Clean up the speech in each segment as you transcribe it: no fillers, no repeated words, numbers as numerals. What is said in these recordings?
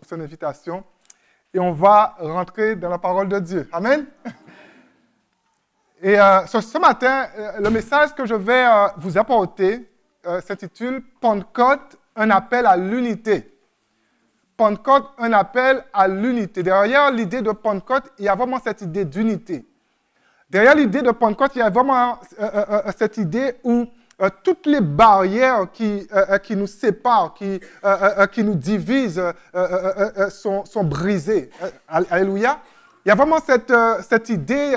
pour son invitation. Et on va rentrer dans la parole de Dieu. Amen. Et ce matin, le message que je vais vous apporter s'intitule « Pentecôte, un appel à l'unité ». Pentecôte, un appel à l'unité. Derrière l'idée de Pentecôte, il y a vraiment cette idée d'unité. Derrière l'idée de Pentecôte, il y a vraiment cette idée où toutes les barrières qui nous séparent, qui nous divisent, sont brisées. Alléluia. Il y a vraiment cette idée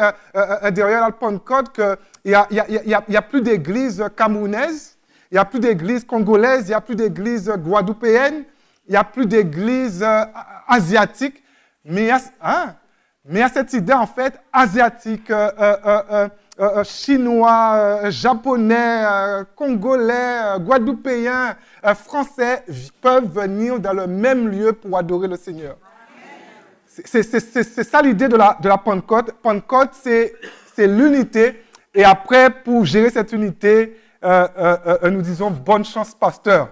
derrière la Pentecôte qu'il n'y a plus d'église camerounaise, il n'y a plus d'église congolaise, il n'y a plus d'église guadeloupéenne, il n'y a plus d'église asiatique, mais il y a cette idée en fait asiatique, chinois, japonais, congolais, guadeloupéens, français peuvent venir dans le même lieu pour adorer le Seigneur. C'est ça l'idée de la Pentecôte. Pentecôte, c'est l'unité. Et après, pour gérer cette unité, nous disons bonne chance, pasteur.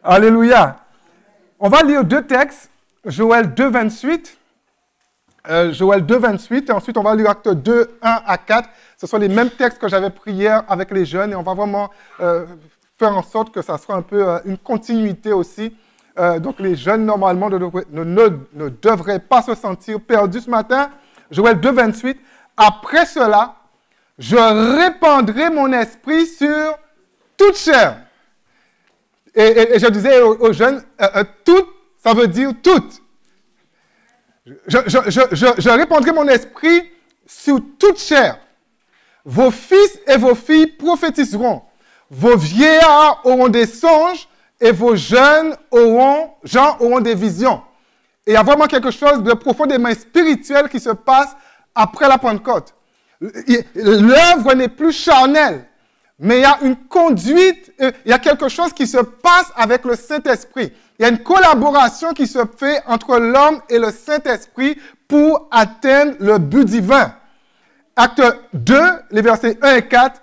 Alléluia. On va lire deux textes. Joël 2, 28. Joël 2, 28. Et ensuite, on va lire Actes 2, 1 à 4. Ce sont les mêmes textes que j'avais pris hier avec les jeunes. Et on va vraiment faire en sorte que ça soit un peu une continuité aussi. Donc, les jeunes, normalement, ne devraient pas se sentir perdus ce matin. Joël 2, 28. Après cela, je répandrai mon esprit sur toute chair. Et je disais aux jeunes, toute, ça veut dire toute. Je répandrai mon esprit sur toute chair. Vos fils et vos filles prophétiseront. Vos vieillards auront des songes et vos jeunes gens auront des visions. Et il y a vraiment quelque chose de profondément spirituel qui se passe après la Pentecôte. L'œuvre n'est plus charnelle, mais il y a une conduite, il y a quelque chose qui se passe avec le Saint-Esprit. Il y a une collaboration qui se fait entre l'homme et le Saint-Esprit pour atteindre le but divin. Acte 2, les versets 1 et 4.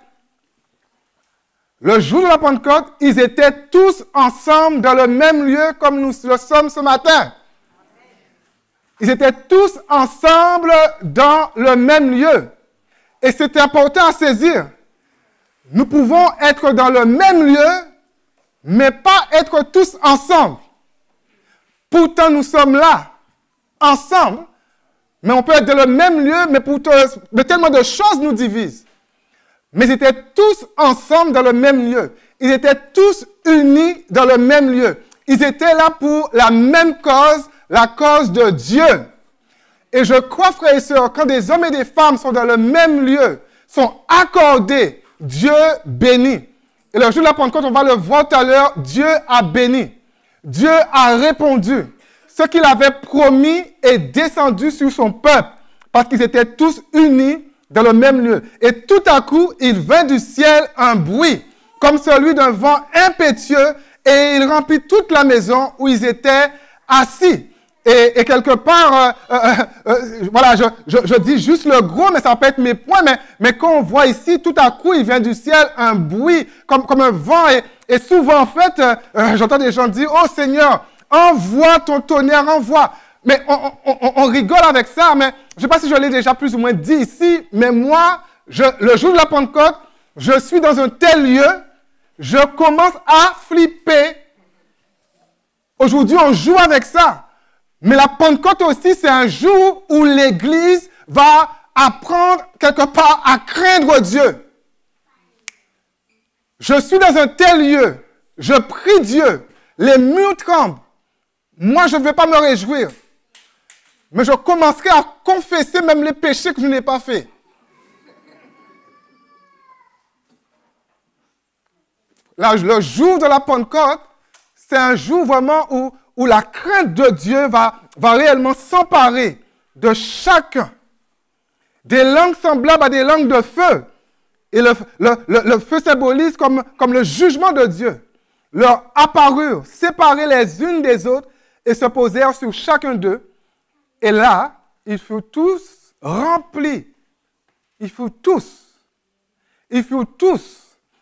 Le jour de la Pentecôte, ils étaient tous ensemble dans le même lieu comme nous le sommes ce matin. Ils étaient tous ensemble dans le même lieu. Et c'est important à saisir. Nous pouvons être dans le même lieu, mais pas être tous ensemble. Pourtant, nous sommes là, ensemble, mais on peut être dans le même lieu, mais tellement de choses nous divisent. Mais ils étaient tous ensemble dans le même lieu. Ils étaient tous unis dans le même lieu. Ils étaient là pour la même cause, la cause de Dieu. Et je crois, frères et sœurs, quand des hommes et des femmes sont dans le même lieu, sont accordés, Dieu bénit. Et le jour de la Pentecôte, on va le voir tout à l'heure, Dieu a béni. Dieu a répondu. Ce qu'il avait promis est descendu sur son peuple parce qu'ils étaient tous unis dans le même lieu. Et tout à coup, il vint du ciel un bruit, comme celui d'un vent impétueux, et il remplit toute la maison où ils étaient assis. Et quelque part, voilà, je dis juste le gros, mais ça peut être mes points, mais quand on voit ici, tout à coup, il vient du ciel un bruit, comme un vent, et souvent, en fait, j'entends des gens dire, « Oh Seigneur, envoie ton tonnerre, envoie ». Mais on rigole avec ça, mais je ne sais pas si je l'ai déjà plus ou moins dit ici, mais moi, le jour de la Pentecôte, je suis dans un tel lieu, je commence à flipper. Aujourd'hui, on joue avec ça. Mais la Pentecôte aussi, c'est un jour où l'Église va apprendre quelque part à craindre Dieu. Je suis dans un tel lieu, je prie Dieu, les murs tremblent. Moi, je ne vais pas me réjouir. Mais je commencerai à confesser même les péchés que je n'ai pas faits. Là, le jour de la Pentecôte, c'est un jour vraiment où la crainte de Dieu va réellement s'emparer de chacun. Des langues semblables à des langues de feu. Et le feu symbolise comme le jugement de Dieu. Leur apparurent, séparés les unes des autres, et se posèrent sur chacun d'eux. Et là, ils furent tous remplis. Ils furent tous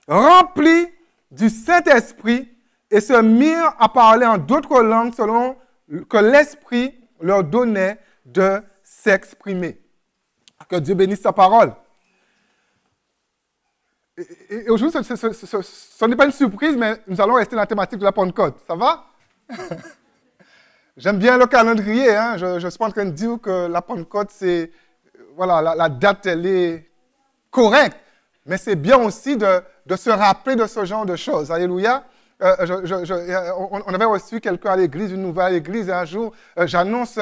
remplis du Saint-Esprit et se mirent à parler en d'autres langues selon que l'Esprit leur donnait de s'exprimer. Que Dieu bénisse sa parole. Et aujourd'hui, ce n'est pas une surprise, mais nous allons rester dans la thématique de la Pentecôte. Ça va? J'aime bien le calendrier. Hein? Je ne suis pas en train de dire que la Pentecôte, c'est... Voilà, la date, elle est correcte. Mais c'est bien aussi de se rappeler de ce genre de choses. Alléluia. On avait reçu quelqu'un à l'église, une nouvelle église, et un jour, j'annonce,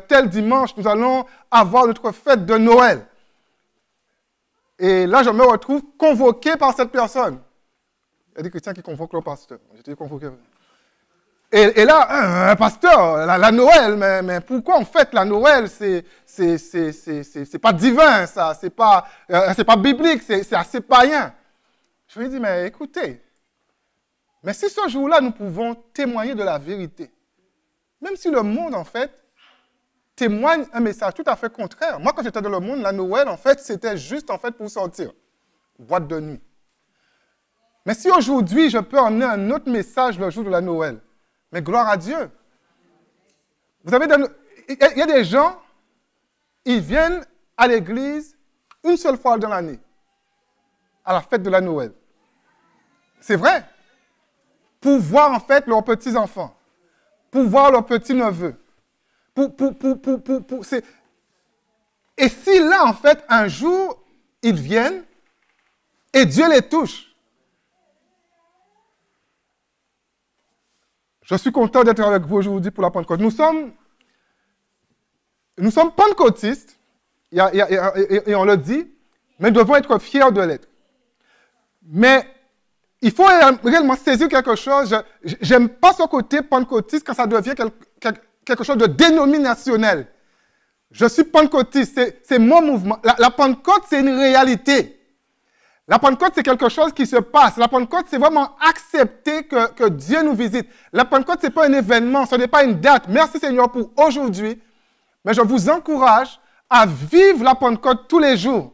tel dimanche, nous allons avoir notre fête de Noël. Et là, je me retrouve convoqué par cette personne. Il y a des chrétiens qui convoquent le pasteur. J'étais convoqué. Et là, pasteur, la Noël, mais pourquoi on fête la Noël? C'est pas divin, ça. C'est pas biblique, c'est assez païen. Je lui ai dit, mais écoutez, mais si ce jour-là, nous pouvons témoigner de la vérité, même si le monde, en fait, témoigne un message tout à fait contraire. Moi, quand j'étais dans le monde, la Noël, en fait, c'était juste, en fait, pour sortir. Boîte de nuit. Mais si aujourd'hui, je peux emmener un autre message le jour de la Noël, mais gloire à Dieu. Vous avez il y a des gens, ils viennent à l'église une seule fois dans l'année, à la fête de la Noël. C'est vrai. Pour voir, en fait, leurs petits-enfants, pour voir leurs petits-neveux. Et si là, en fait, un jour, ils viennent et Dieu les touche. Je suis content d'être avec vous aujourd'hui pour la Pentecôte. Nous sommes pentecôtistes, et on le dit, mais nous devons être fiers de l'être. Mais il faut réellement saisir quelque chose. Je n'aime pas ce côté pentecôtiste quand ça devient quelque chose de dénominationnel. Je suis pentecôtiste, c'est mon mouvement. La Pentecôte, c'est une réalité. La Pentecôte, c'est quelque chose qui se passe. La Pentecôte, c'est vraiment accepter que Dieu nous visite. La Pentecôte, ce n'est pas un événement, ce n'est pas une date. Merci Seigneur pour aujourd'hui. Mais je vous encourage à vivre la Pentecôte tous les jours.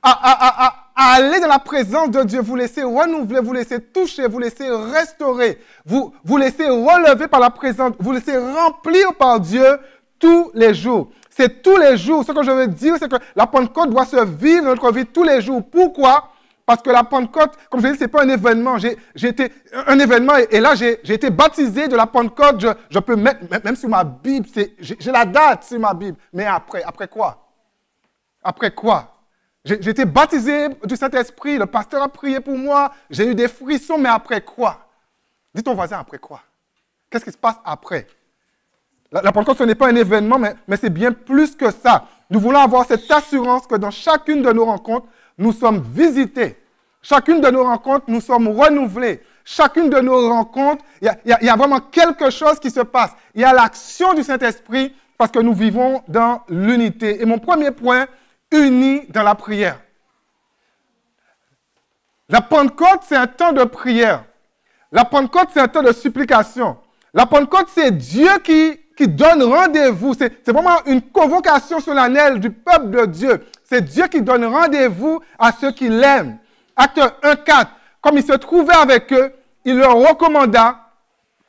À aller dans la présence de Dieu, vous laisser renouveler, vous laisser toucher, vous laisser restaurer, vous laisser relever par la présence, vous laisser remplir par Dieu tous les jours. C'est tous les jours. Ce que je veux dire, c'est que la Pentecôte doit se vivre dans notre vie tous les jours. Pourquoi? Parce que la Pentecôte, comme je l'ai dit, ce n'est pas un événement. J'ai été un événement et là, j'ai été baptisé de la Pentecôte. Je peux mettre, même sur ma Bible, j'ai la date sur ma Bible. Mais après quoi? Après quoi? J'ai été baptisé du Saint-Esprit, le pasteur a prié pour moi, j'ai eu des frissons, mais après quoi? Dis ton voisin, après quoi? Qu'est-ce qui se passe après? La Pentecôte, ce n'est pas un événement, mais c'est bien plus que ça. Nous voulons avoir cette assurance que dans chacune de nos rencontres, nous sommes visités. Chacune de nos rencontres, nous sommes renouvelés. Chacune de nos rencontres, il y a vraiment quelque chose qui se passe. Il y a l'action du Saint-Esprit parce que nous vivons dans l'unité. Et mon premier point, unis dans la prière. La Pentecôte, c'est un temps de prière. La Pentecôte, c'est un temps de supplication. La Pentecôte, c'est Dieu qui donne rendez-vous. C'est vraiment une convocation solennelle du peuple de Dieu. C'est Dieu qui donne rendez-vous à ceux qui l'aiment. Acte 1:4. Comme il se trouvait avec eux, il leur recommanda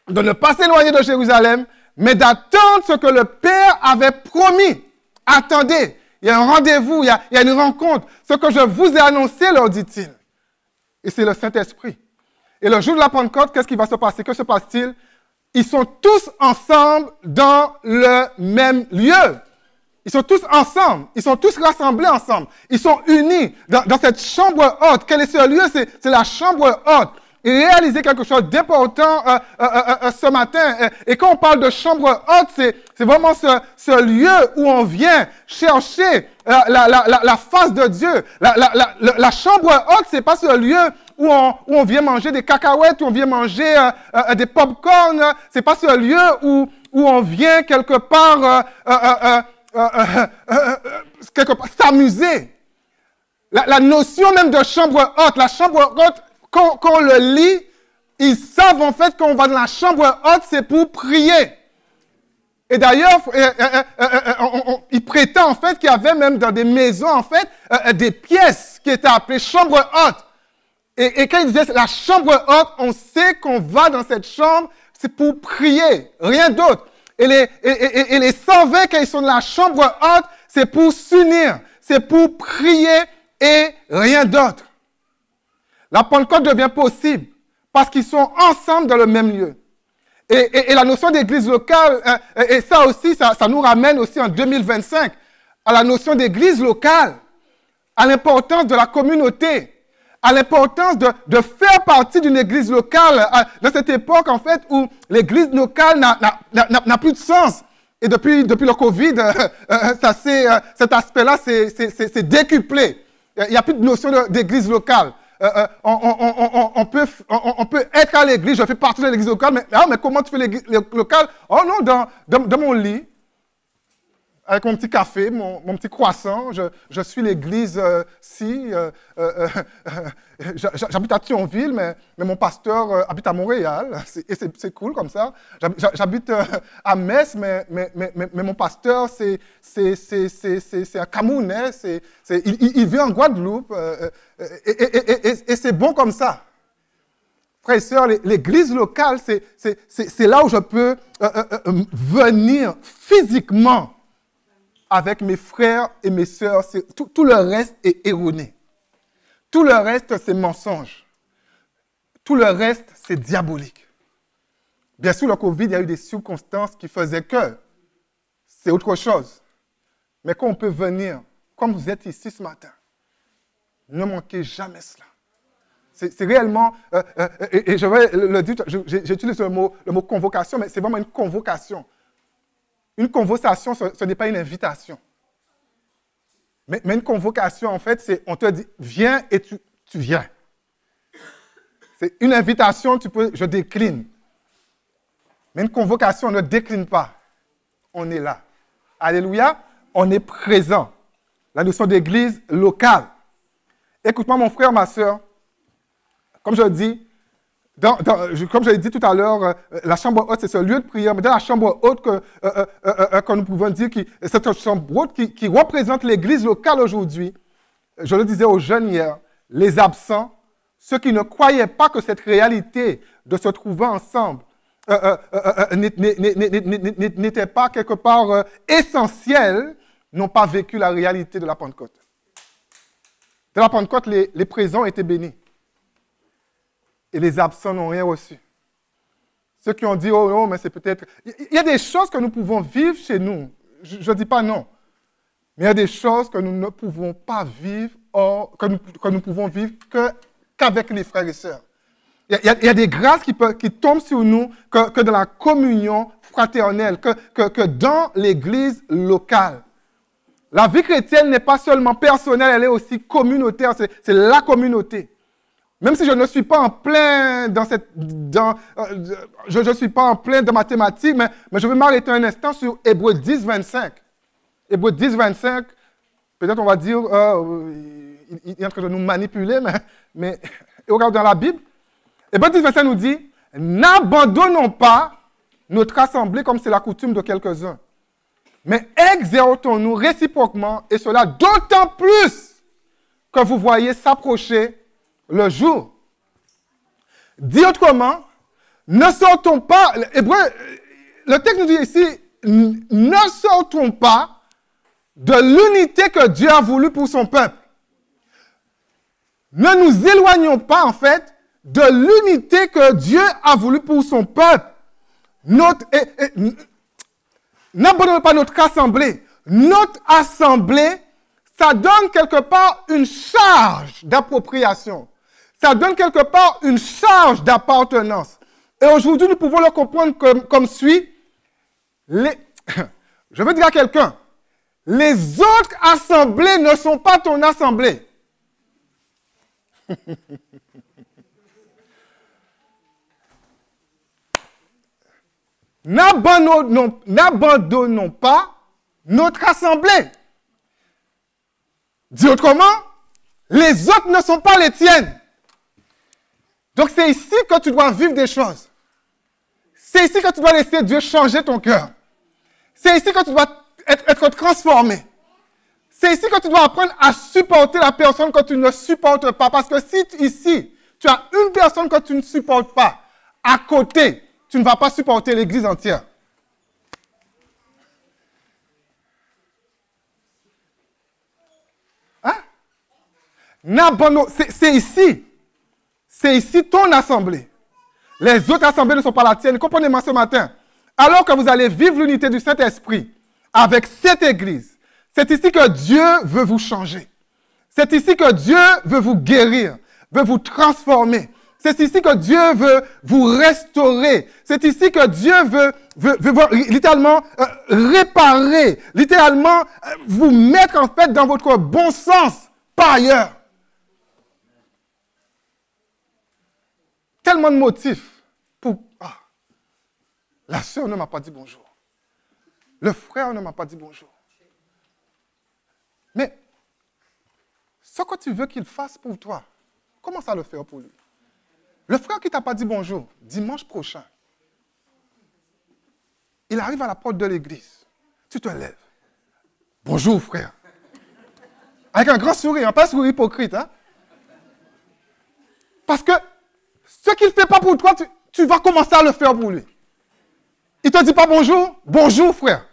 de ne pas s'éloigner de Jérusalem, mais d'attendre ce que le Père avait promis. Attendez, il y a un rendez-vous, il y a une rencontre. Ce que je vous ai annoncé, leur dit-il. Et c'est le Saint-Esprit. Et le jour de la Pentecôte, qu'est-ce qui va se passer? Que se passe-t-il? Ils sont tous ensemble dans le même lieu. Ils sont tous ensemble. Ils sont tous rassemblés ensemble. Ils sont unis dans cette chambre haute. Quel est ce lieu? C'est la chambre haute. Et réaliser quelque chose d'important ce matin. Et quand on parle de chambre haute, c'est vraiment ce lieu où on vient chercher la face de Dieu. La chambre haute, c'est pas ce lieu où on vient manger des cacahuètes, où on vient manger des pop-corn. C'est pas ce lieu où on vient quelque part s'amuser. La notion même de chambre haute, la chambre haute, quand on le lit, ils savent en fait qu'on va dans la chambre haute, c'est pour prier. Et d'ailleurs, il prétend en fait qu'il y avait même dans des maisons en fait des pièces qui étaient appelées chambre haute. Et quand il disait la chambre haute, on sait qu'on va dans cette chambre, c'est pour prier, rien d'autre. Et les 120, quand ils sont dans la chambre haute, c'est pour s'unir, c'est pour prier et rien d'autre. La Pentecôte devient possible parce qu'ils sont ensemble dans le même lieu. Et la notion d'église locale, et ça aussi, ça nous ramène aussi en 2025 à la notion d'église locale, à l'importance de la communauté, à l'importance de faire partie d'une église locale, dans cette époque, en fait, où l'église locale n'a plus de sens. Et depuis le Covid, cet aspect-là s'est décuplé. Il n'y a plus de notion d'église locale. On peut être à l'église, je fais partie de l'église locale, mais comment tu fais l'église locale? Oh non, dans mon lit, avec mon petit café, mon petit croissant, je suis l'église j'habite à Thionville, mais mon pasteur habite à Montréal, et c'est cool comme ça. J'habite à Metz, mais mon pasteur, c'est un Camerounais, il vit en Guadeloupe, et c'est bon comme ça. Frères et sœurs, l'église locale, c'est là où je peux venir physiquement avec mes frères et mes sœurs. Tout le reste est erroné. Tout le reste, c'est mensonge. Tout le reste, c'est diabolique. Bien sûr, le Covid, il y a eu des circonstances qui faisaient que c'est autre chose. Mais quand on peut venir, comme vous êtes ici ce matin, ne manquez jamais cela. C'est réellement, et je vais le dire, j'utilise le mot convocation, mais c'est vraiment une convocation. Une convocation, ce n'est pas une invitation. Mais une convocation, en fait, c'est on te dit, viens et tu viens. C'est une invitation, je décline. Mais une convocation, on ne décline pas. On est là. Alléluia, on est présent. La notion d'église locale. Écoute-moi, mon frère, ma soeur, comme je le dis, comme je l'ai dit tout à l'heure, la chambre haute, c'est ce lieu de prière. Mais dans la chambre haute que nous pouvons dire, cette chambre haute qui représente l'église locale aujourd'hui, je le disais aux jeunes hier, les absents, ceux qui ne croyaient pas que cette réalité de se trouver ensemble n'était pas quelque part essentielle, n'ont pas vécu la réalité de la Pentecôte. De la Pentecôte, les présents étaient bénis. Et les absents n'ont rien reçu. Ceux qui ont dit, oh non, mais c'est peut-être... Il y a des choses que nous pouvons vivre chez nous. Je ne dis pas non. Mais il y a des choses que nous ne pouvons pas vivre, que nous pouvons vivre qu'avec les frères et sœurs. Il y a des grâces qui tombent sur nous que dans la communion fraternelle, que dans l'église locale. La vie chrétienne n'est pas seulement personnelle, elle est aussi communautaire. C'est la communauté. Même si je ne suis pas en plein je suis pas en plein de mathématiques, mais je vais m'arrêter un instant sur Hébreux 10, 25. Hébreux 10, 25, peut-être on va dire, il est en train de nous manipuler, mais regarde dans la Bible. Hébreux 10, 25 nous dit, n'abandonnons pas notre assemblée comme c'est la coutume de quelques-uns, mais exhortons-nous réciproquement, et cela d'autant plus que vous voyez s'approcher le jour. Dit autrement, ne sortons pas, le texte nous dit ici, ne sortons pas de l'unité que Dieu a voulu pour son peuple. Ne nous éloignons pas, en fait, de l'unité que Dieu a voulu pour son peuple. N'abandonnons pas notre assemblée. Notre assemblée, ça donne quelque part une charge d'appropriation. Ça donne quelque part une charge d'appartenance. Et aujourd'hui, nous pouvons le comprendre comme suit. Je veux dire à quelqu'un, les autres assemblées ne sont pas ton assemblée. N'abandonnons pas notre assemblée. Dit autrement, les autres ne sont pas les tiennes. Donc c'est ici que tu dois vivre des choses. C'est ici que tu dois laisser Dieu changer ton cœur. C'est ici que tu dois être transformé. C'est ici que tu dois apprendre à supporter la personne que tu ne supportes pas. Parce que si ici, tu as une personne que tu ne supportes pas, à côté, tu ne vas pas supporter l'église entière. Hein? C'est ici. C'est ici ton assemblée. Les autres assemblées ne sont pas la tienne. Comprenez-moi ce matin. Alors que vous allez vivre l'unité du Saint-Esprit avec cette église, c'est ici que Dieu veut vous changer. C'est ici que Dieu veut vous guérir, veut vous transformer. C'est ici que Dieu veut vous restaurer. C'est ici que Dieu veut littéralement réparer, littéralement vous mettre en fait dans votre bon sens, pas ailleurs. Tellement de motifs pour... Ah, la sœur ne m'a pas dit bonjour. Le frère ne m'a pas dit bonjour. Mais ce que tu veux qu'il fasse pour toi, commence à le faire pour lui. Le frère qui ne t'a pas dit bonjour, dimanche prochain, il arrive à la porte de l'église. Tu te lèves. Bonjour, frère. Avec un grand sourire, pas un sourire hypocrite. Hein? Parce que ce qu'il ne fait pas pour toi, tu vas commencer à le faire pour lui. Il ne te dit pas bonjour. Bonjour, frère.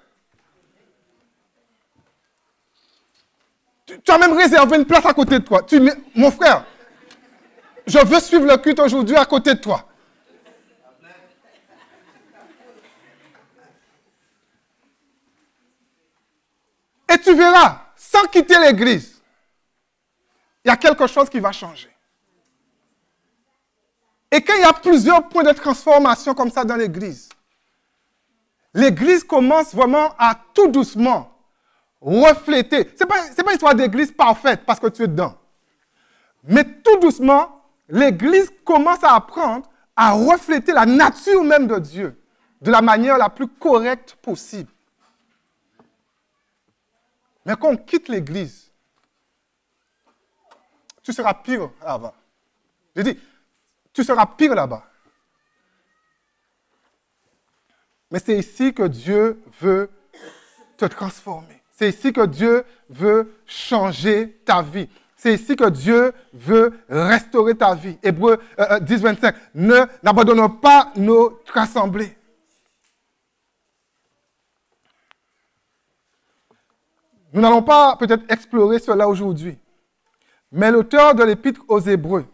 Tu as même réservé une place à côté de toi. Mon frère, je veux suivre le culte aujourd'hui à côté de toi. Et tu verras, sans quitter l'église, il y a quelque chose qui va changer. Et quand il y a plusieurs points de transformation comme ça dans l'église, l'église commence vraiment à tout doucement refléter. Ce n'est pas une histoire d'église parfaite parce que tu es dedans. Mais tout doucement, l'église commence à apprendre à refléter la nature même de Dieu de la manière la plus correcte possible. Mais quand on quitte l'église, tu seras pire là-bas. J'ai dit, tu seras pire là-bas. Mais c'est ici que Dieu veut te transformer. C'est ici que Dieu veut changer ta vie. C'est ici que Dieu veut restaurer ta vie. Hébreux 10, 25. N'abandonnons pas notre assemblée. Nous n'allons pas peut-être explorer cela aujourd'hui. Mais l'auteur de l'Épître aux Hébreux,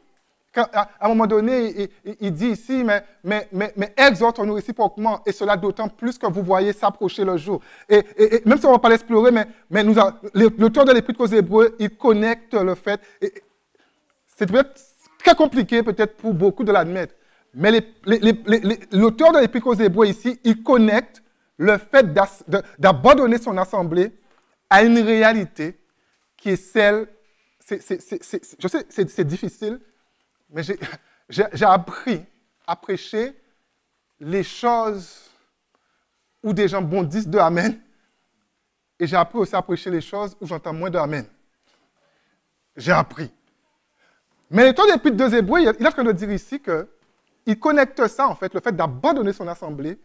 à un moment donné, il dit ici, mais exhortons-nous réciproquement, et cela d'autant plus que vous voyez s'approcher le jour. Et même si on ne va pas l'explorer, mais l'auteur de l'Épître aux Hébreux, il connecte le fait, c'est peut-être très compliqué peut-être pour beaucoup de l'admettre, mais l'auteur de l'Épître aux Hébreux ici, il connecte le fait d'abandonner son assemblée à une réalité qui est celle, je sais, c'est difficile, mais j'ai appris à prêcher les choses où des gens bondissent de Amen. Et j'ai appris aussi à prêcher les choses où j'entends moins de Amen. J'ai appris. Mais l'auteur de l'Épître aux Hébreux, il est en train de dire ici qu'il connecte ça, en fait, le fait d'abandonner son assemblée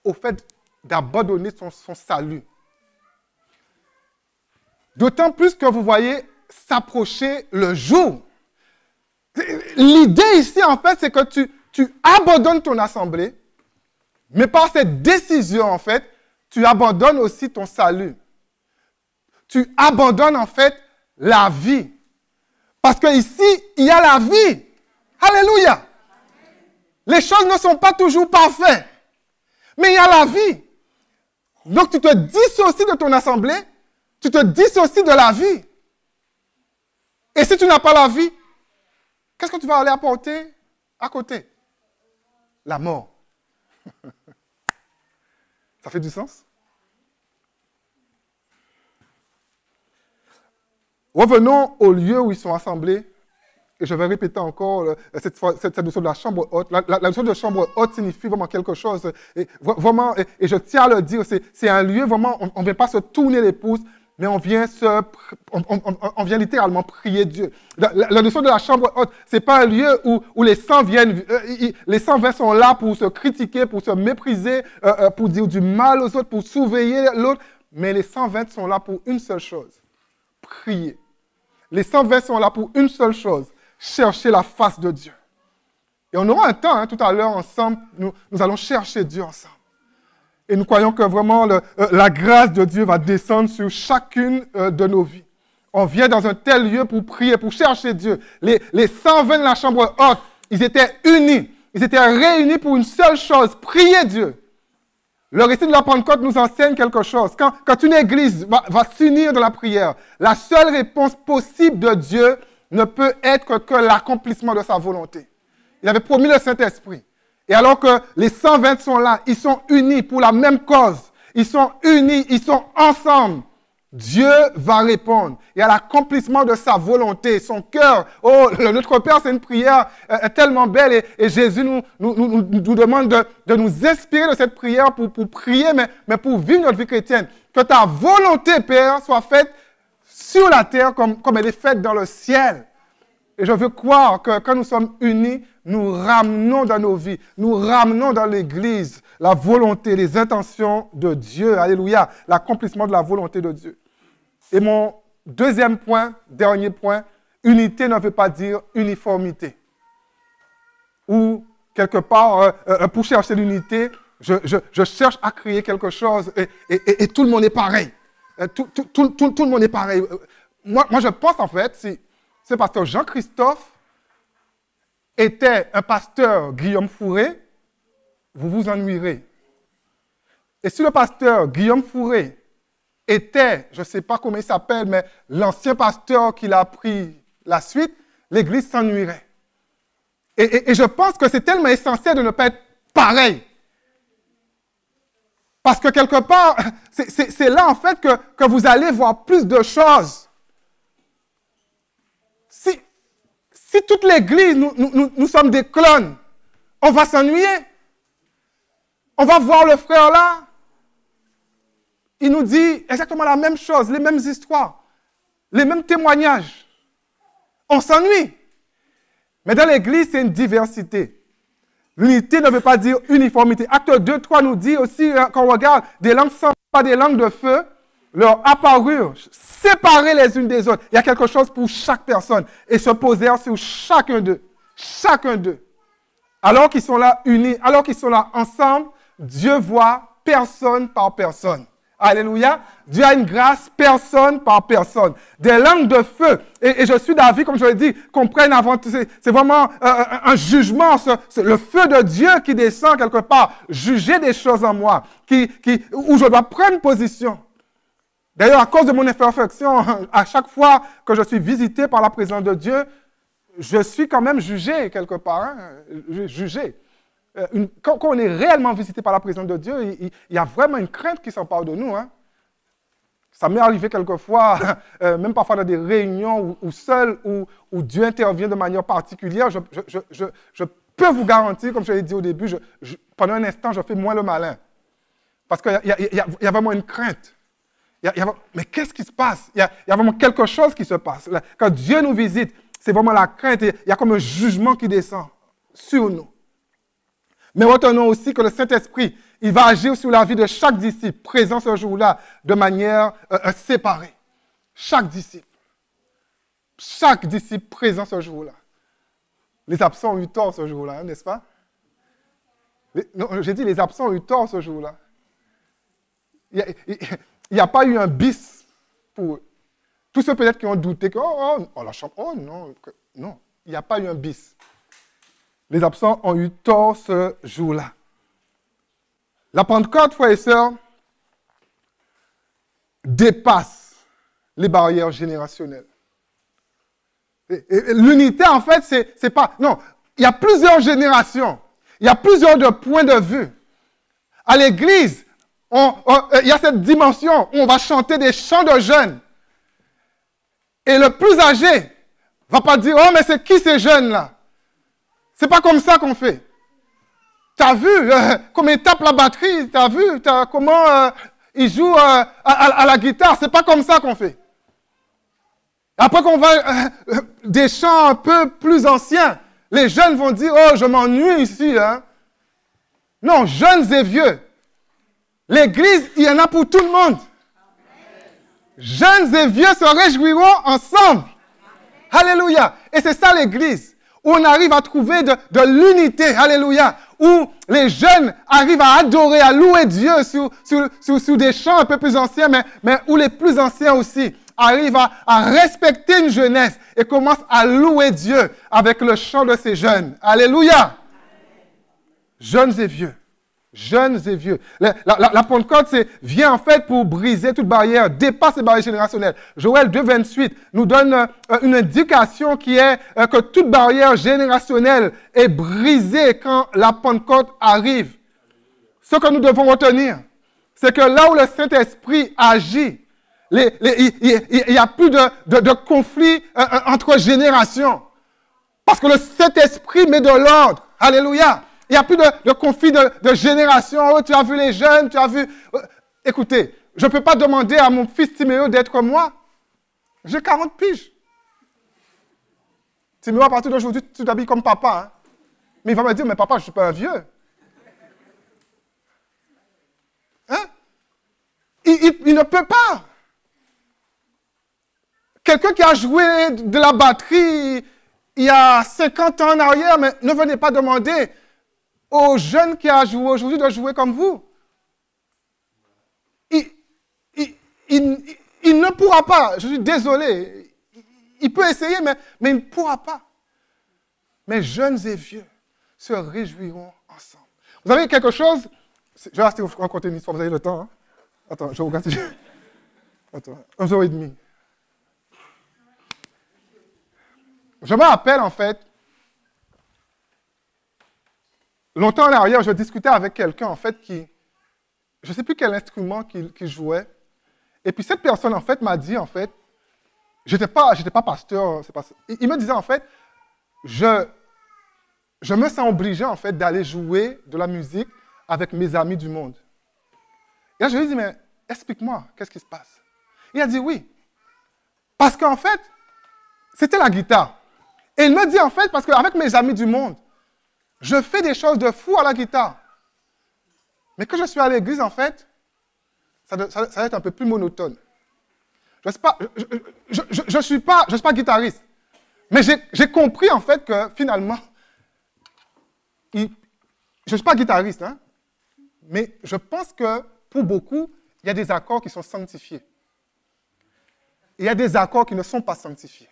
au fait d'abandonner son salut. D'autant plus que vous voyez s'approcher le jour. L'idée ici, en fait, c'est que tu abandonnes ton assemblée, mais par cette décision, en fait, tu abandonnes aussi ton salut. Tu abandonnes, en fait, la vie. Parce qu'ici, il y a la vie. Alléluia. Les choses ne sont pas toujours parfaites, mais il y a la vie. Donc, tu te dissocies de ton assemblée, tu te dissocies de la vie. Et si tu n'as pas la vie, qu'est-ce que tu vas aller apporter à côté? La mort. Ça fait du sens? Revenons au lieu où ils sont assemblés. Et je vais répéter encore cette notion de la chambre haute. La notion de chambre haute signifie vraiment quelque chose. Et je tiens à le dire, c'est un lieu vraiment, on ne vient pas se tourner les pouces, mais on vient littéralement prier Dieu. La notion de la chambre haute, ce n'est pas un lieu où les saints viennent, les 120 sont là pour se critiquer, pour se mépriser, pour dire du mal aux autres, pour surveiller l'autre, mais les 120 sont là pour une seule chose, prier. Les 120 sont là pour une seule chose, chercher la face de Dieu. Et on aura un temps, tout à l'heure, ensemble, nous allons chercher Dieu ensemble. Et nous croyons que vraiment la grâce de Dieu va descendre sur chacune de nos vies. On vient dans un tel lieu pour prier, pour chercher Dieu. Les 120 de la chambre haute, ils étaient unis. Ils étaient réunis pour une seule chose, prier Dieu. Le récit de la Pentecôte nous enseigne quelque chose. Quand une église va s'unir dans la prière, la seule réponse possible de Dieu ne peut être que l'accomplissement de sa volonté. Il avait promis le Saint-Esprit. Et alors que les 120 sont là, ils sont unis pour la même cause. Ils sont unis, ils sont ensemble. Dieu va répondre. Et à l'accomplissement de sa volonté, son cœur. Oh, notre Père, c'est une prière tellement belle. Et Jésus nous demande de nous inspirer de cette prière pour prier, mais pour vivre notre vie chrétienne. Que ta volonté, Père, soit faite sur la terre comme elle est faite dans le ciel. Et je veux croire que quand nous sommes unis, nous ramenons dans nos vies, nous ramenons dans l'Église la volonté, les intentions de Dieu. Alléluia, l'accomplissement de la volonté de Dieu. Et mon deuxième point, dernier point, unité ne veut pas dire uniformité. Ou quelque part, pour chercher l'unité, je cherche à créer quelque chose et tout le monde est pareil. Tout le monde est pareil. Moi, je pense en fait, si ce pasteur Jean-Christophe était un pasteur Guillaume Fourré, vous vous ennuierez. Et si le pasteur Guillaume Fourré était, je ne sais pas comment il s'appelle, mais l'ancien pasteur qui l'a pris la suite, l'Église s'ennuierait. Et je pense que c'est tellement essentiel de ne pas être pareil. Parce que quelque part, c'est là en fait que vous allez voir plus de choses. Si toute l'Église, nous sommes des clones, on va s'ennuyer. On va voir le frère là. Il nous dit exactement la même chose, les mêmes histoires, les mêmes témoignages. On s'ennuie. Mais dans l'Église, c'est une diversité. L'unité ne veut pas dire uniformité. Acte 2, 3 nous dit aussi, quand on regarde, des langues sans pas des langues de feu, leur apparurent, séparées les unes des autres. Il y a quelque chose pour chaque personne. Et se posèrent sur chacun d'eux. Chacun d'eux. Alors qu'ils sont là unis, alors qu'ils sont là ensemble, Dieu voit personne par personne. Alléluia. Dieu a une grâce personne par personne. Des langues de feu. Et je suis d'avis, comme je l'ai dit, qu'on prenne avant tout. C'est vraiment un jugement. Le feu de Dieu qui descend quelque part. Juger des choses en moi. Où je dois prendre position. D'ailleurs, à cause de mon imperfection, à chaque fois que je suis visité par la présence de Dieu, je suis quand même jugé quelque part. Jugé. Quand on est réellement visité par la présence de Dieu, il y a vraiment une crainte qui s'empare de nous. Ça m'est arrivé quelquefois, même parfois dans des réunions ou seul, où Dieu intervient de manière particulière. Je peux vous garantir, comme je l'ai dit au début, pendant un instant, je fais moins le malin. Parce qu'il y a vraiment une crainte. Mais qu'est-ce qui se passe? Il y a vraiment quelque chose qui se passe. Quand Dieu nous visite, c'est vraiment la crainte. Il y a comme un jugement qui descend sur nous. Mais retenons aussi que le Saint-Esprit, il va agir sur la vie de chaque disciple présent ce jour-là de manière séparée. Chaque disciple. Chaque disciple présent ce jour-là. Les absents ont eu tort ce jour-là, n'est-ce pas? J'ai dit les absents ont eu tort ce jour-là. Il n'y a pas eu un bis pour eux. Tous ceux peut-être qui ont douté que, la chambre, non, il n'y a pas eu un bis. Les absents ont eu tort ce jour-là. La Pentecôte, frères et sœurs, dépasse les barrières générationnelles. Et l'unité, en fait, c'est pas... Non, il y a plusieurs générations. Il y a plusieurs points de vue. À l'Église, il y a cette dimension où on va chanter des chants de jeunes. Et le plus âgé ne va pas dire, mais c'est qui ces jeunes-là? C'est pas comme ça qu'on fait. Tu as vu comment il tape la batterie? Tu as vu comment il joue à la guitare? C'est pas comme ça qu'on fait. Après qu'on va des chants un peu plus anciens, les jeunes vont dire, je m'ennuie ici. Non, jeunes et vieux. L'Église, il y en a pour tout le monde. Jeunes et vieux se réjouiront ensemble. Alléluia. Et c'est ça l'Église, où on arrive à trouver de l'unité, alléluia, où les jeunes arrivent à adorer, à louer Dieu sur des chants un peu plus anciens, mais où les plus anciens aussi arrivent à respecter une jeunesse et commencent à louer Dieu avec le chant de ces jeunes. Alléluia! Jeunes et vieux. Jeunes et vieux. La Pentecôte vient en fait pour briser toute barrière, dépasse les barrières générationnelles. Joël 2, 28 nous donne une indication qui est que toute barrière générationnelle est brisée quand la Pentecôte arrive. Ce que nous devons retenir, c'est que là où le Saint-Esprit agit, il n'y a plus de conflit entre générations. Parce que le Saint-Esprit met de l'ordre. Alléluia. Il n'y a plus de conflit de génération. Oh, tu as vu les jeunes, tu as vu... Écoutez, je ne peux pas demander à mon fils Timéo d'être comme moi. J'ai 40 piges. Timéo, à partir d'aujourd'hui, tu t'habilles comme papa. Hein? Mais il va me dire, mais papa, je ne suis pas un vieux. Hein? Il ne peut pas. Quelqu'un qui a joué de la batterie il y a 50 ans en arrière, mais ne venez pas demander aux jeunes qui a joué aujourd'hui de jouer comme vous. Il ne pourra pas. Je suis désolé. Il peut essayer, mais il ne pourra pas. Mais jeunes et vieux se réjouiront ensemble. Vous avez quelque chose? Je vais rester raconter une histoire. Vous avez le temps? Hein? Attends, je regarde. Attends, 1h30. Je me rappelle, en fait, longtemps en arrière, je discutais avec quelqu'un, en fait, qui, je ne sais plus quel instrument qu'il jouait. Et puis cette personne, en fait, m'a dit, en fait, j'étais pas pasteur, c'est pas ça. Il me disait, en fait, je me sens obligé, en fait, d'aller jouer de la musique avec mes amis du monde. Et là, je lui ai dit, mais explique-moi, qu'est-ce qui se passe? Il a dit oui. Parce qu'en fait, c'était la guitare. Et il me dit, en fait, parce qu'avec mes amis du monde, je fais des choses de fou à la guitare. Mais quand je suis à l'église, en fait, ça va être un peu plus monotone. Je ne suis pas guitariste. Mais j'ai compris, en fait, que finalement, je ne suis pas guitariste, hein, mais je pense que pour beaucoup, il y a des accords qui sont sanctifiés. Et il y a des accords qui ne sont pas sanctifiés.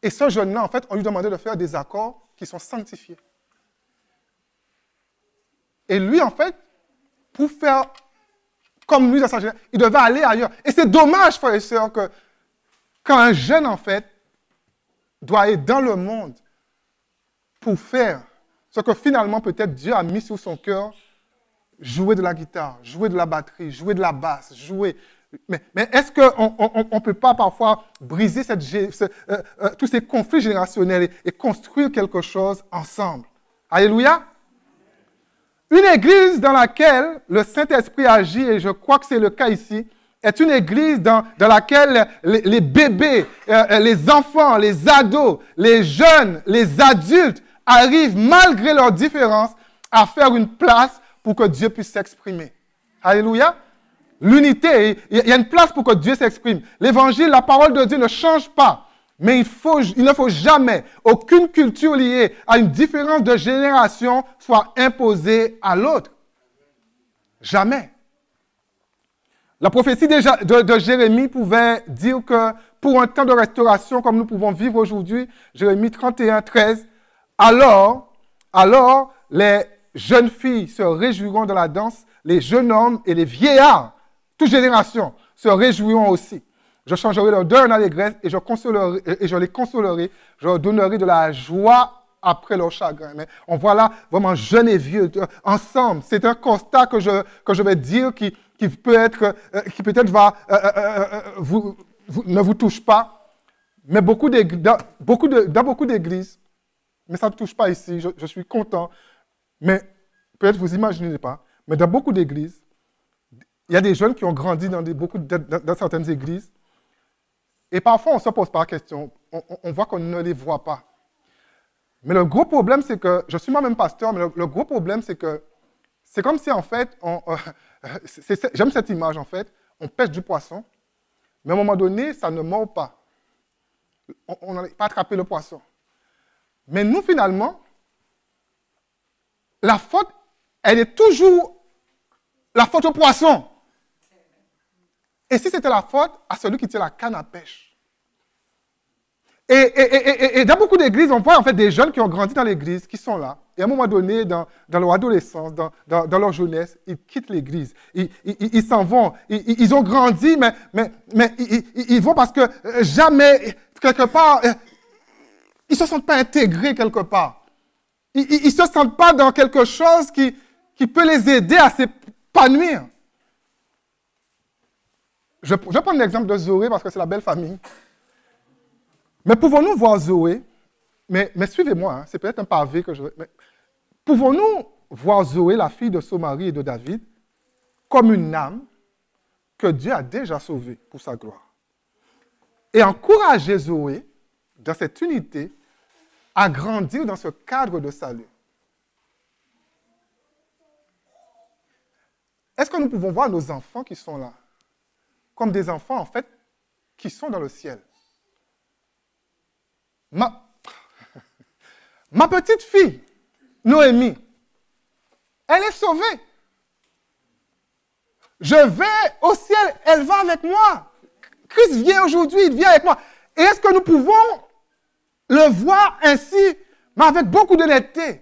Et ce jeune-là, en fait, on lui demandait de faire des accords qui sont sanctifiés. Et lui, en fait, pour faire comme lui dans sa génération, il devait aller ailleurs. Et c'est dommage, frères et sœurs, que quand un jeune, en fait, doit aller dans le monde pour faire ce que finalement, peut-être, Dieu a mis sur son cœur, jouer de la guitare, jouer de la batterie, jouer de la basse, jouer... Mais est-ce qu'on ne peut pas parfois briser tous ces conflits générationnels et construire quelque chose ensemble? Alléluia! Une église dans laquelle le Saint-Esprit agit, et je crois que c'est le cas ici, est une église dans laquelle les bébés, les enfants, les ados, les jeunes, les adultes arrivent, malgré leurs différences, à faire une place pour que Dieu puisse s'exprimer. Alléluia! L'unité, il y a une place pour que Dieu s'exprime. L'évangile, la parole de Dieu ne change pas. Mais il ne faut jamais, aucune culture liée à une différence de génération soit imposée à l'autre. Jamais. La prophétie de Jérémie pouvait dire que pour un temps de restauration comme nous pouvons vivre aujourd'hui, Jérémie 31, 13, alors les jeunes filles se réjouiront de la danse, les jeunes hommes et les vieillards, toute génération, se réjouiront aussi. Je changerai leur deuil en allégresse et je les consolerai. Je leur donnerai de la joie après leur chagrin. Mais on voit là vraiment jeunes et vieux ensemble. C'est un constat que je vais dire qui peut-être ne vous touche pas. Mais dans beaucoup d'églises, mais ça ne touche pas ici, je suis content. Mais peut-être vous n'imaginez pas, mais dans beaucoup d'églises, il y a des jeunes qui ont grandi dans certaines églises. Et parfois, on ne se pose pas la question. On voit qu'on ne les voit pas. Mais le gros problème, c'est que, je suis moi-même pasteur, mais le gros problème, c'est que c'est comme si, en fait, j'aime cette image, en fait, on pêche du poisson, mais à un moment donné, ça ne mord pas. on n'allait pas attraper le poisson. Mais nous, finalement, la faute, elle est toujours la faute au poisson. Et si c'était la faute à celui qui tient la canne à pêche? Et dans beaucoup d'églises, on voit en fait des jeunes qui ont grandi dans l'église, qui sont là. Et à un moment donné, dans leur adolescence, dans leur jeunesse, ils quittent l'église. Ils s'en vont. Ils ont grandi, mais ils vont parce que jamais, quelque part, ils ne se sentent pas intégrés quelque part. Ils ne se sentent pas dans quelque chose qui peut les aider à s'épanouir. Je vais prendre l'exemple de Zoé parce que c'est la belle famille. Mais pouvons-nous voir Zoé, mais suivez-moi, hein, c'est peut-être un pavé que je... Mais pouvons-nous voir Zoé, la fille de Somari et de David, comme une âme que Dieu a déjà sauvée pour sa gloire? Et encourager Zoé, dans cette unité, à grandir dans ce cadre de salut. Est-ce que nous pouvons voir nos enfants qui sont là comme des enfants, en fait, qui sont dans le ciel? Ma petite fille, Noémie, elle est sauvée. Je vais au ciel, elle va avec moi. Christ vient aujourd'hui, il vient avec moi. Et est-ce que nous pouvons le voir ainsi, mais avec beaucoup d'honnêteté,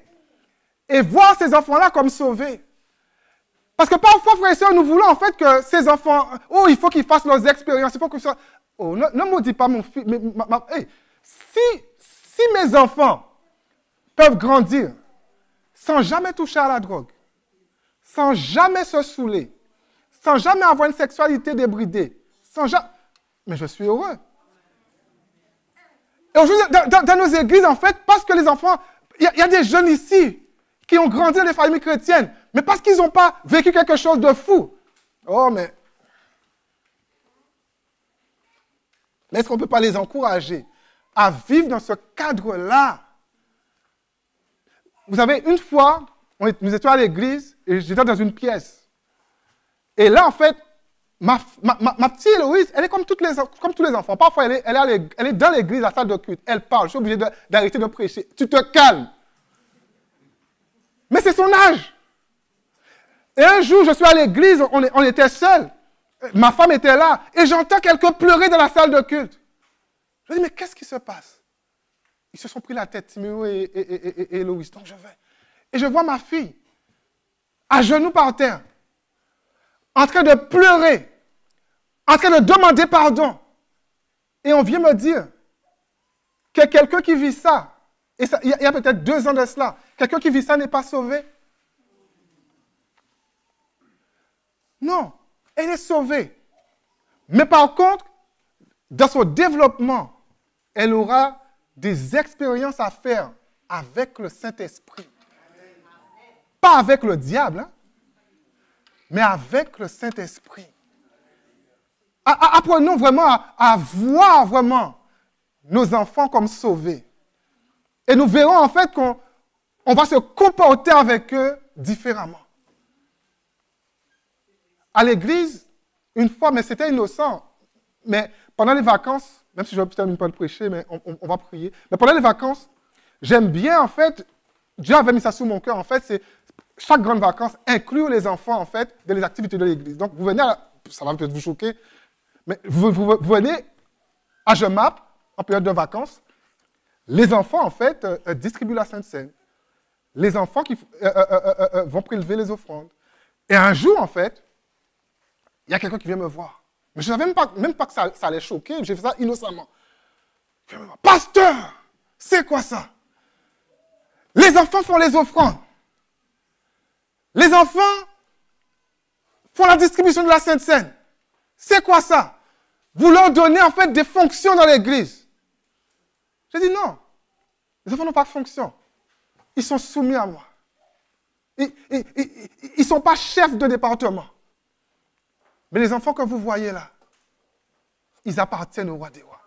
et voir ces enfants-là comme sauvés? Parce que parfois, frères et sœurs, nous voulons en fait que ces enfants, oh, il faut qu'ils fassent leurs expériences, il faut que ça... Oh, ne maudis pas mon fils, hey, si mes enfants peuvent grandir sans jamais toucher à la drogue, sans jamais se saouler, sans jamais avoir une sexualité débridée, sans jamais... Mais je suis heureux. Et aujourd'hui, dans nos églises, en fait, parce que les enfants... Il y a des jeunes ici qui ont grandi dans les familles chrétiennes, mais parce qu'ils n'ont pas vécu quelque chose de fou. Oh, mais est-ce qu'on ne peut pas les encourager à vivre dans ce cadre-là? Vous savez, une fois, nous étions à l'église et j'étais dans une pièce. Et là, en fait, ma petite Héloïse, elle est comme tous les enfants. Parfois, elle est dans l'église, la salle de culte. Elle parle. Je suis obligé d'arrêter de prêcher. Tu te calmes. Mais c'est son âge. Et un jour, je suis à l'église, on était seuls. Ma femme était là. Et j'entends quelqu'un pleurer dans la salle de culte. Je dis, mais qu'est-ce qui se passe? Ils se sont pris la tête, Timéo et Héloïse. Donc je vais. Et je vois ma fille, à genoux par terre, en train de pleurer, en train de demander pardon. Et on vient me dire que quelqu'un qui vit ça, et ça, il y a peut-être 2 ans de cela, quelqu'un qui vit ça n'est pas sauvé. Non, elle est sauvée. Mais par contre, dans son développement, elle aura des expériences à faire avec le Saint-Esprit. Pas avec le diable, hein, mais avec le Saint-Esprit. Apprenons vraiment à voir vraiment nos enfants comme sauvés. Et nous verrons en fait qu'on va se comporter avec eux différemment. À l'église, une fois, mais c'était innocent, mais pendant les vacances, même si je ne termine pas de prêcher, mais on va prier. Mais pendant les vacances, j'aime bien, en fait, Dieu avait mis ça sous mon cœur, en fait, c'est chaque grande vacances, inclure les enfants, en fait, dans les activités de l'église. Donc, vous venez, ça va peut-être vous choquer, mais vous venez à Jemap, en période de vacances, les enfants, en fait, distribuent la Sainte Seine. Les enfants qui vont prélever les offrandes. Et un jour, en fait, il y a quelqu'un qui vient me voir. Mais je ne savais même pas que ça allait choquer. J'ai fait ça innocemment. Il vient me voir. Pasteur, c'est quoi ça? Les enfants font les offrandes. Les enfants font la distribution de la Sainte Seine. C'est quoi ça? Vous leur donnez en fait des fonctions dans l'église. J'ai dit non. Les enfants n'ont pas de fonction. Ils sont soumis à moi. Ils ne sont pas chefs de département. Mais les enfants que vous voyez là, ils appartiennent au roi des rois.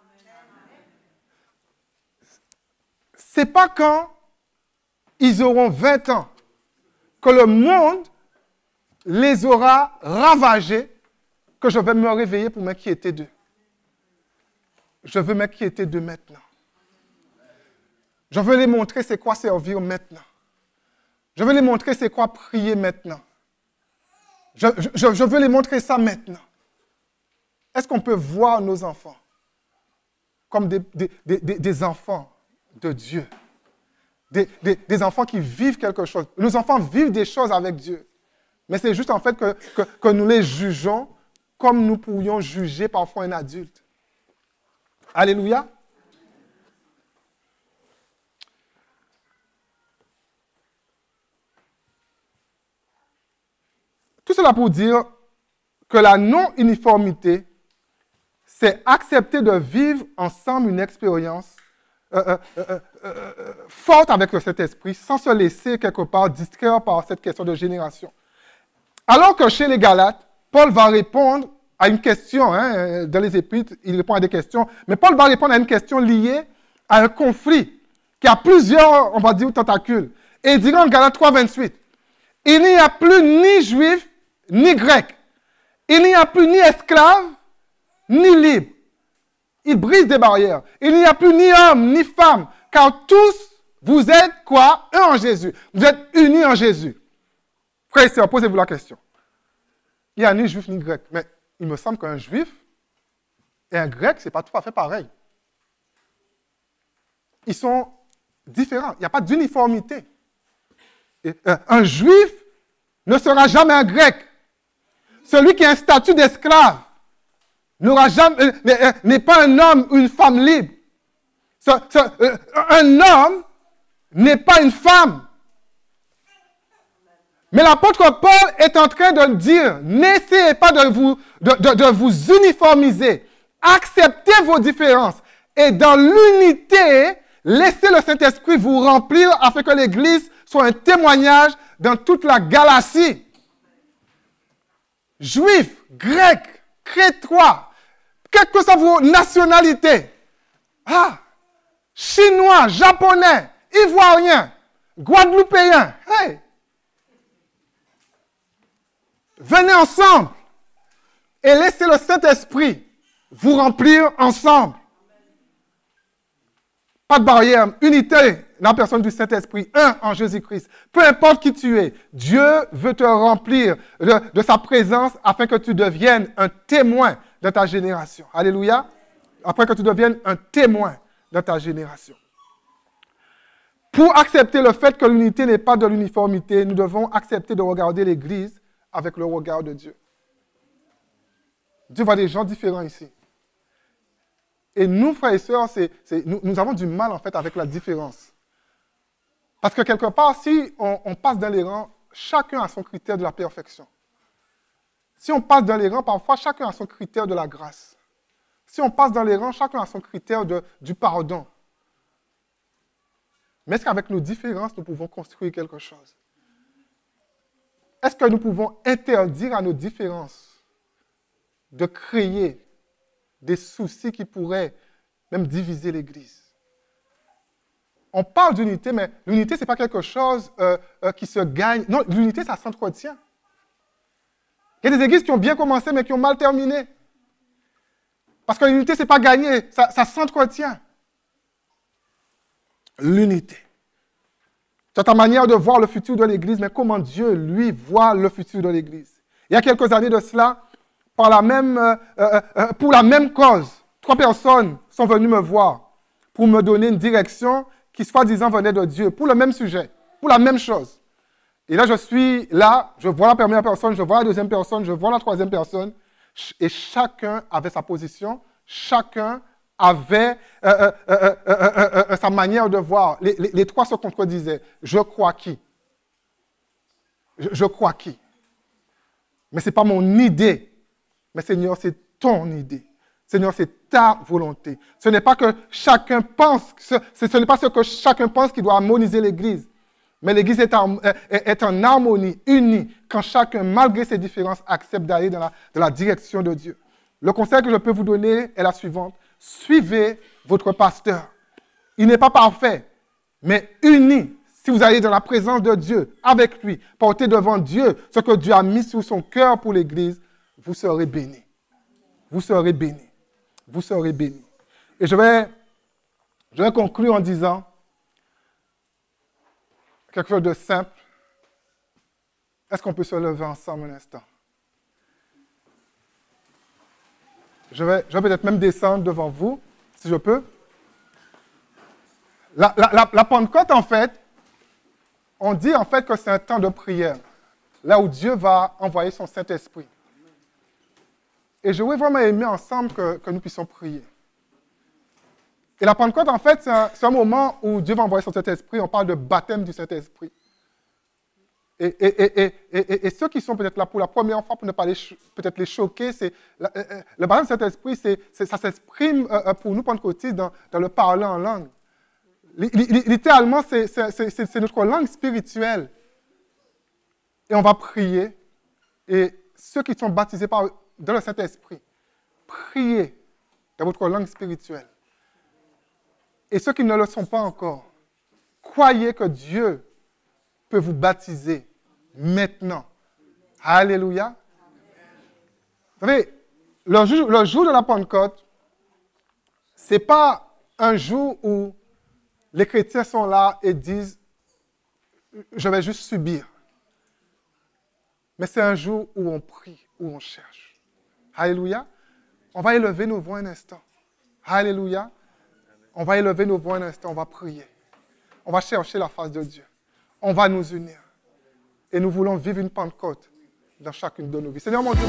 Ce n'est pas quand ils auront 20 ans que le monde les aura ravagés que je vais me réveiller pour m'inquiéter d'eux. je veux m'inquiéter de maintenant. Je veux les montrer c'est quoi servir maintenant. Je veux les montrer c'est quoi prier maintenant. Je veux les montrer ça maintenant. Est-ce qu'on peut voir nos enfants comme des enfants de Dieu? Des enfants qui vivent quelque chose. Nos enfants vivent des choses avec Dieu. Mais c'est juste en fait que nous les jugeons comme nous pourrions juger parfois un adulte. Alléluia. Tout cela pour dire que la non-uniformité, c'est accepter de vivre ensemble une expérience forte avec le Saint-Esprit sans se laisser quelque part distraire par cette question de génération. Alors que chez les Galates, Paul va répondre à une question, dans les Épîtres, il répond à des questions, mais Paul va répondre à une question liée à un conflit qui a plusieurs, on va dire, tentacules. Et il dira en Galates 3, 28, « Il n'y a plus ni juif, ni grec. Il n'y a plus ni esclave, ni libre. » Il brise des barrières. Il n'y a plus ni homme, ni femme, car tous, vous êtes quoi? Un en Jésus. Vous êtes unis en Jésus. Frères et sœurs, posez-vous la question. Il n'y a ni juif, ni grec. Mais il me semble qu'un juif et un grec, ce n'est pas tout à fait pareil. Ils sont différents. Il n'y a pas d'uniformité. Un juif ne sera jamais un grec. Celui qui a un statut d'esclave n'est pas un homme ou une femme libre. Un homme n'est pas une femme. Mais l'apôtre Paul est en train de dire, n'essayez pas de vous uniformiser. Acceptez vos différences. Et dans l'unité, laissez le Saint-Esprit vous remplir afin que l'Église soit un témoignage dans toute la Galatie. Juifs, Grecs, Crétois, quelle que soit vos nationalités, Chinois, Japonais, Ivoiriens, Guadeloupéens, hey! Venez ensemble et laissez le Saint-Esprit vous remplir ensemble. Pas de barrière, unité dans la personne du Saint-Esprit, un en Jésus-Christ. Peu importe qui tu es, Dieu veut te remplir de sa présence afin que tu deviennes un témoin de ta génération. Alléluia. Afin que tu deviennes un témoin de ta génération. Pour accepter le fait que l'unité n'est pas de l'uniformité, nous devons accepter de regarder l'Église avec le regard de Dieu. Dieu voit des gens différents ici. Et nous, frères et sœurs, nous avons du mal en fait avec la différence. Parce que quelque part, si on passe dans les rangs, chacun a son critère de la perfection. Si on passe dans les rangs, parfois, chacun a son critère de la grâce. Si on passe dans les rangs, chacun a son critère du pardon. Mais est-ce qu'avec nos différences, nous pouvons construire quelque chose? Est-ce que nous pouvons interdire à nos différences de créer des soucis qui pourraient même diviser l'Église? On parle d'unité, mais l'unité, ce n'est pas quelque chose qui se gagne. Non, l'unité, ça s'entretient. Il y a des églises qui ont bien commencé, mais qui ont mal terminé. Parce que l'unité, ce n'est pas gagné, ça s'entretient. L'unité. Tu as ta manière de voir le futur de l'Église, mais comment Dieu, lui, voit le futur de l'Église. Il y a quelques années de cela, pour la même cause, 3 personnes sont venues me voir pour me donner une direction qui, soi-disant, venait de Dieu, pour le même sujet, pour la même chose. Et là, je suis là, je vois la première personne, je vois la deuxième personne, je vois la troisième personne, et chacun avait sa position, chacun avait sa manière de voir. Les trois se contredisaient. Je crois qui? Je crois qui? Mais ce n'est pas mon idée. Mais Seigneur, c'est ton idée. Seigneur, c'est ta volonté. Ce n'est pas que chacun pense, ce n'est pas ce que chacun pense qui doit harmoniser l'Église. Mais l'Église est en harmonie, unie, quand chacun, malgré ses différences, accepte d'aller dans la direction de Dieu. Le conseil que je peux vous donner est la suivante. Suivez votre pasteur. Il n'est pas parfait, mais uni. Si vous allez dans la présence de Dieu, avec lui, portez devant Dieu ce que Dieu a mis sur son cœur pour l'Église, vous serez bénis. Vous serez bénis. Vous serez bénis. Et je vais conclure en disant quelque chose de simple. Est-ce qu'on peut se lever ensemble un instant? Je vais peut-être même descendre devant vous, si je peux. La Pentecôte, en fait, on dit en fait que c'est un temps de prière, là où Dieu va envoyer son Saint-Esprit. Et je voudrais vraiment aimer ensemble que nous puissions prier. Et la Pentecôte, en fait, c'est un moment où Dieu va envoyer son Saint-Esprit. On parle de baptême du Saint-Esprit. Et ceux qui sont peut-être là pour la première fois, pour ne pas peut-être les choquer, le baptême du Saint-Esprit, ça s'exprime pour nous pentecôtistes dans le parler en langue. Littéralement, c'est notre langue spirituelle. Et on va prier. Et ceux qui sont baptisés dans le Saint-Esprit, priez dans votre langue spirituelle. Et ceux qui ne le sont pas encore, croyez que Dieu peut vous baptiser maintenant. Alléluia. Vous savez, le jour de la Pentecôte, ce n'est pas un jour où les chrétiens sont là et disent « je vais juste subir ». Mais c'est un jour où on prie, où on cherche. Alléluia. On va élever nos voix un instant. Alléluia. On va élever nos voix un instant, on va prier. On va chercher la face de Dieu. On va nous unir. Et nous voulons vivre une Pentecôte dans chacune de nos vies. Seigneur mon Dieu,